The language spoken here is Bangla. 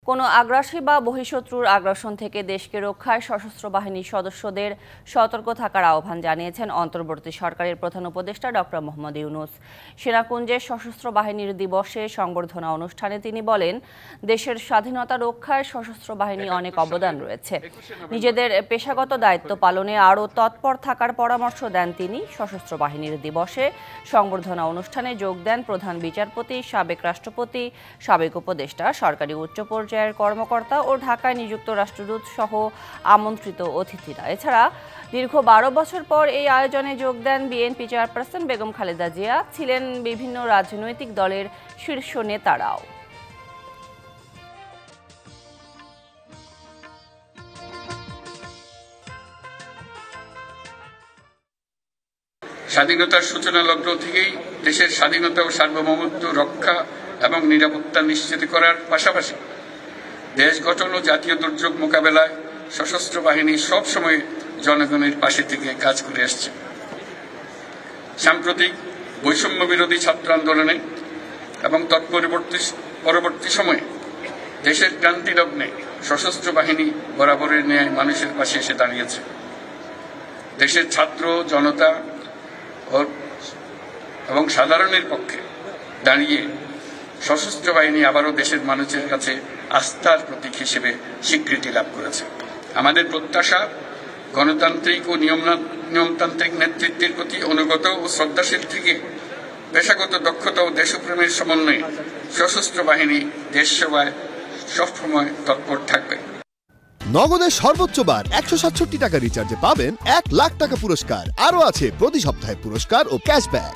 কোনো আগ্রাসী বা বহিঃশত্রুর আগ্রাসন থেকে দেশকে রক্ষায় সশস্ত্র বাহিনীর সদস্যদের সতর্ক থাকার আহ্বান জানিয়েছেন অন্তর্বর্তী সরকারের প্রধান উপদেষ্টা ডক্টর মোহাম্মদ ইউনূস। সেনাকুঞ্জে সশস্ত্র বাহিনীর দিবসে সংবর্ধনা অনুষ্ঠানে তিনি বলেন, দেশের স্বাধীনতা রক্ষায় সশস্ত্র বাহিনী অনেক অবদান রয়েছে। নিজেদের পেশাগত দায়িত্ব পালনে আরও তৎপর থাকার পরামর্শ দেন তিনি। সশস্ত্র বাহিনীর দিবসে সংবর্ধনা অনুষ্ঠানে যোগ দেন প্রধান বিচারপতি, সাবেক রাষ্ট্রপতি, সাবেক উপদেষ্টা, সরকারি উচ্চ পর্যায়ের কর্মকর্তা ও ঢাকায় নিযুক্ত রাষ্ট্রদূত সহ আমন্ত্রিত অতিথিরা। এছাড়া দীর্ঘ 12 বছর পর এই আয়োজনে যোগ দেন বিএনপি চেয়ারপারসন বেগম খালেদা জিয়া, ছিলেন বিভিন্ন রাজনৈতিক দলের শীর্ষ নেতারাও। স্বাধীনতার সূচনা লগ্ন থেকেই দেশের স্বাধীনতা ও সার্বভৌমত্ব রক্ষা এবং নিরাপত্তা নিশ্চিত করার পাশাপাশি দেশ গঠন ও জাতীয় দুর্যোগ মোকাবেলায় সশস্ত্র বাহিনী সবসময় জনগণের পাশে থেকে কাজ করে আসছে। সাম্প্রতিক বৈষম্য বিরোধী ছাত্র আন্দোলনে এবং পরবর্তী সময়ে দেশের ক্রান্তি লগ্নে সশস্ত্র বাহিনী বরাবরের ন্যায় মানুষের পাশে এসে দাঁড়িয়েছে। দেশের ছাত্র জনতা এবং সাধারণের পক্ষে দাঁড়িয়ে সশস্ত্র বাহিনী আবারও দেশের মানুষের কাছে আস্থার প্রতীক হিসেবে স্বীকৃতি লাভ করেছে। আমাদের প্রত্যাশা, গণতান্ত্রিক ও নিয়মতান্ত্রিক নেতৃত্বের প্রতি অনুগত ও শ্রদ্ধাশীল থেকে পেশাগত দক্ষতা ও দেশপ্রেমের সমন্বয়ে সশস্ত্র বাহিনী দেশ সেবায় সবসময় তৎপর থাকবে। নগদের সর্বোচ্চ বার 167 টাকা রিচার্জে পাবেন 1 লাখ টাকা পুরস্কার। আরও আছে প্রতি সপ্তাহে পুরস্কার ও ক্যাশব্যাক।